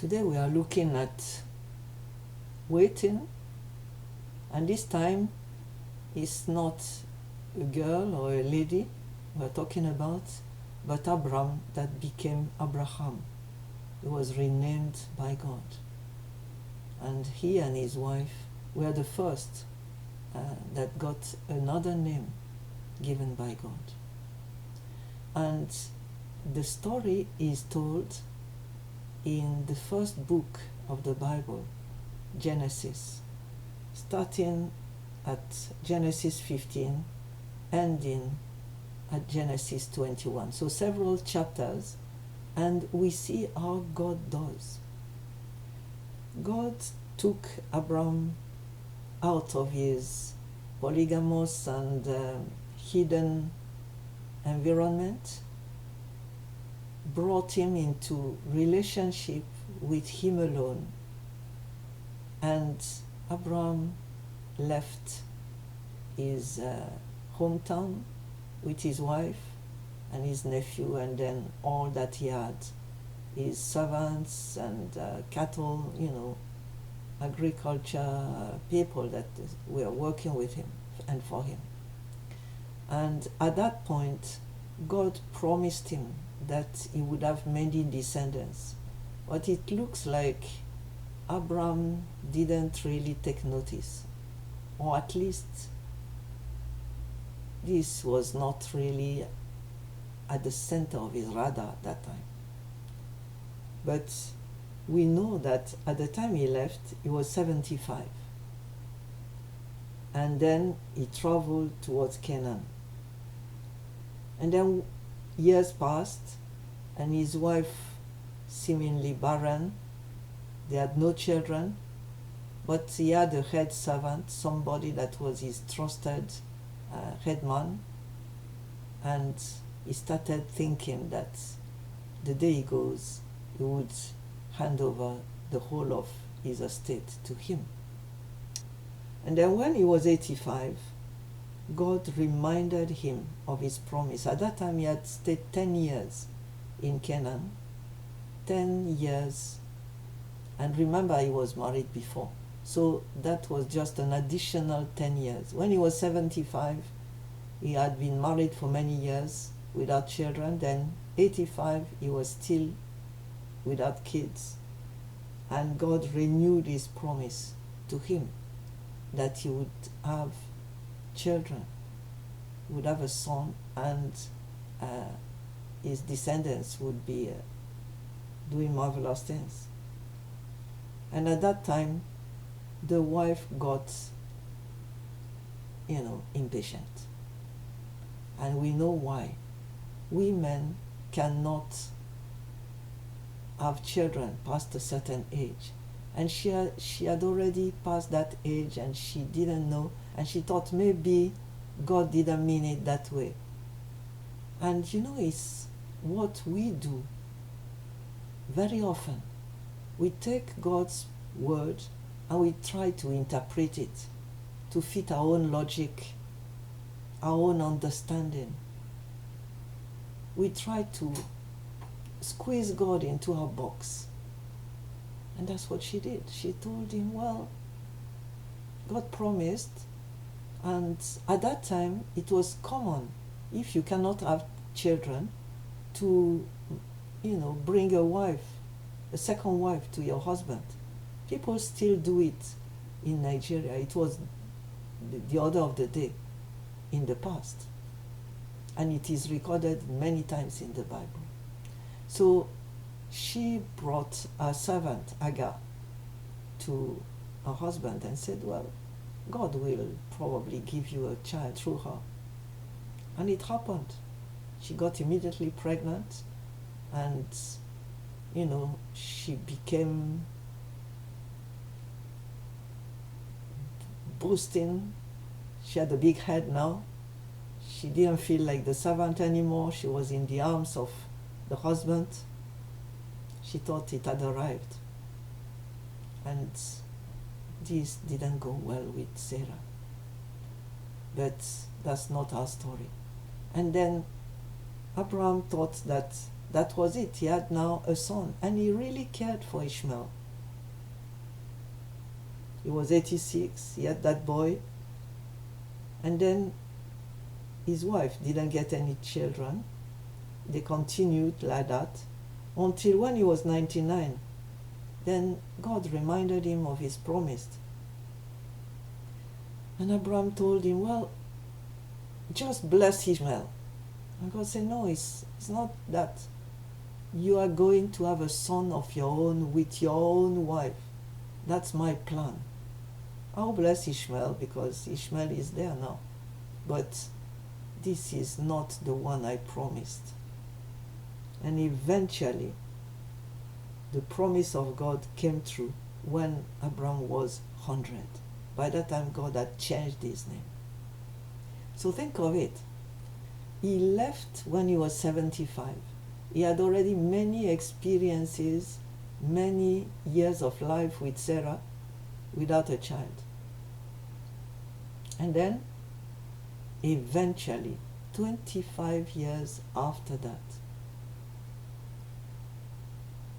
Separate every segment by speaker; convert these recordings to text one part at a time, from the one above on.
Speaker 1: Today we are looking at waiting, and this time it's not a girl or a lady we're talking about, but Abram that became Abraham. He was renamed by God. And he and his wife were the first that got another name given by God. And the story is told in the first book of the Bible, Genesis, starting at Genesis 15, ending at Genesis 21. So several chapters, and we see how God does. God took Abram out of his polygamous and hidden environment, brought him into relationship with him alone, and Abram left his hometown with his wife and his nephew, and then all that he had, his servants and cattle, agriculture, people that were working with him and for him. And at that point, God promised him that he would have many descendants. But it looks like Abram didn't really take notice, or at least this was not really at the center of his radar at that time. But we know that at the time he left, he was 75. And then he traveled towards Canaan. And then years passed, and his wife, seemingly barren, they had no children, but he had a head servant, somebody that was his trusted head man, and he started thinking that the day he goes, he would hand over the whole of his estate to him. And then when he was 85, God reminded him of his promise. At that time he had stayed 10 years in Canaan, 10 years, and remember he was married before. So that was just an additional 10 years. When he was 75, he had been married for many years without children. Then 85, he was still without kids. And God renewed his promise to him that he would have children, he would have a son, and his descendants would be doing marvelous things. And at that time, the wife got, impatient. And we know why. Women cannot have children past a certain age. And she had already passed that age, and she didn't know, and she thought maybe God didn't mean it that way. And it's what we do very often. We take God's word and we try to interpret it to fit our own logic, our own understanding. We try to squeeze God into our box. And that's what she did. She told him, well, God promised, and at that time it was common, if you cannot have children, to bring a second wife to your husband. People still do it in Nigeria. It was the order of the day in the past, and it is recorded many times in the Bible. So she brought a servant, Agar, to her husband and said, well, God will probably give you a child through her. And it happened. She got immediately pregnant, and she became boasting. She had a big head now. She didn't feel like the servant anymore. She was in the arms of the husband. She thought it had arrived. And this didn't go well with Sarah. But that's not our story. And then Abraham thought that that was it. He had now a son, and he really cared for Ishmael. He was 86, he had that boy, and then his wife didn't get any children. They continued like that until when he was 99. Then God reminded him of his promise. And Abram told him, well, just bless Ishmael. And God said, no, it's not that. You are going to have a son of your own with your own wife. That's my plan. I'll bless Ishmael because Ishmael is there now. But this is not the one I promised. And eventually, the promise of God came true when Abram was 100. By that time, God had changed his name. So think of it. He left when he was 75. He had already many experiences, many years of life with Sarah without a child. And then, eventually, 25 years after that,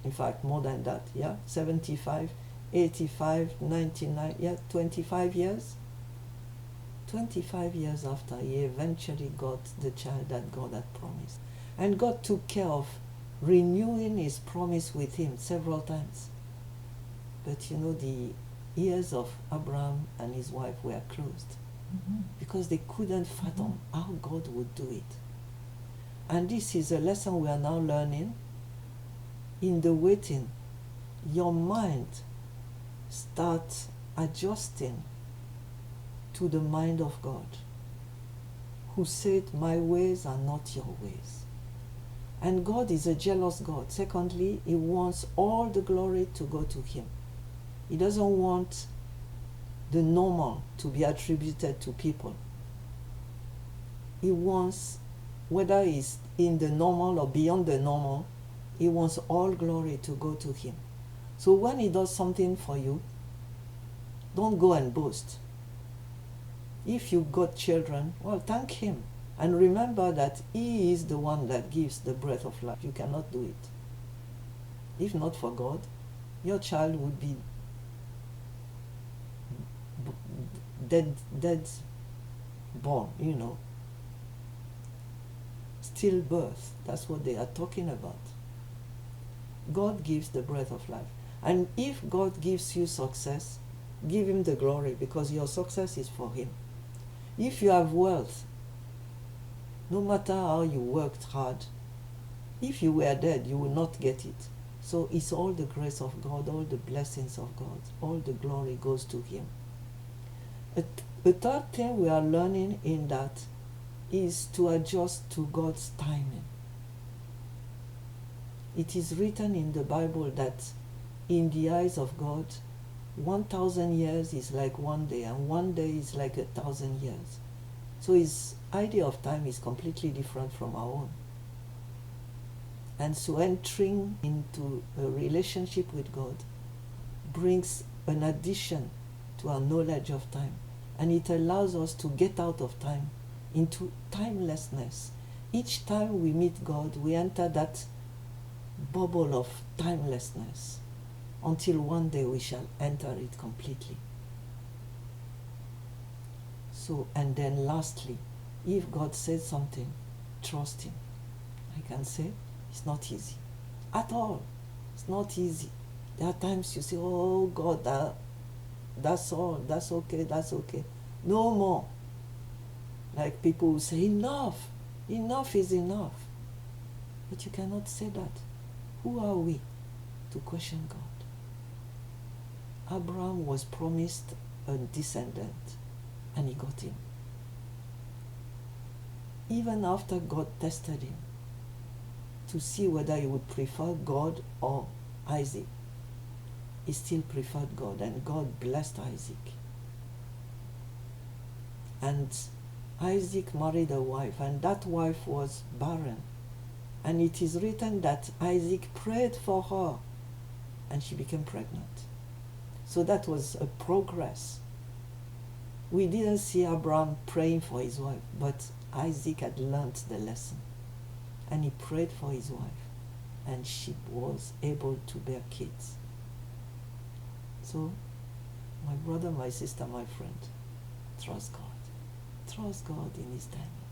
Speaker 1: in fact, more than that, 75, 85, 99, 25 years. 25 years after, he eventually got the child that God had promised. And God took care of renewing his promise with him several times. But the ears of Abram and his wife were closed because they couldn't fathom how God would do it. And this is a lesson we are now learning. In the waiting, your mind starts adjusting to the mind of God, who said, my ways are not your ways. And God is a jealous God. Secondly, he wants all the glory to go to him. He doesn't want the normal to be attributed to people. He wants, whether it's in the normal or beyond the normal, he wants all glory to go to him. So when he does something for you, don't go and boast. If you got children, well, thank him. And remember that he is the one that gives the breath of life. You cannot do it. If not for God, your child would be dead born, Stillbirth, that's what they are talking about. God gives the breath of life. And if God gives you success, give him the glory because your success is for him. If you have wealth, no matter how you worked hard, if you were dead, you will not get it. So it's all the grace of God, all the blessings of God, all the glory goes to him. A third thing we are learning in that is to adjust to God's timing. It is written in the Bible that in the eyes of God, 1,000 years is like one day, and one day is like 1,000 years. So his idea of time is completely different from our own. And so entering into a relationship with God brings an addition to our knowledge of time. And it allows us to get out of time into timelessness. Each time we meet God, we enter that bubble of timelessness until one day we shall enter it completely. So, and then lastly, if God says something, trust him. I can say it's not easy at all. It's not easy. There are times you say, oh God, that's all, that's okay. No more. Like people who say, enough is enough. But you cannot say that. Who are we to question God? Abram was promised a descendant, and he got him. Even after God tested him to see whether he would prefer God or Isaac, he still preferred God, and God blessed Isaac. And Isaac married a wife, and that wife was barren. And it is written that Isaac prayed for her, and she became pregnant. So that was a progress. We didn't see Abram praying for his wife, but Isaac had learnt the lesson. And he prayed for his wife. and she was able to bear kids. So, my brother, my sister, my friend, trust God. Trust God in His timing.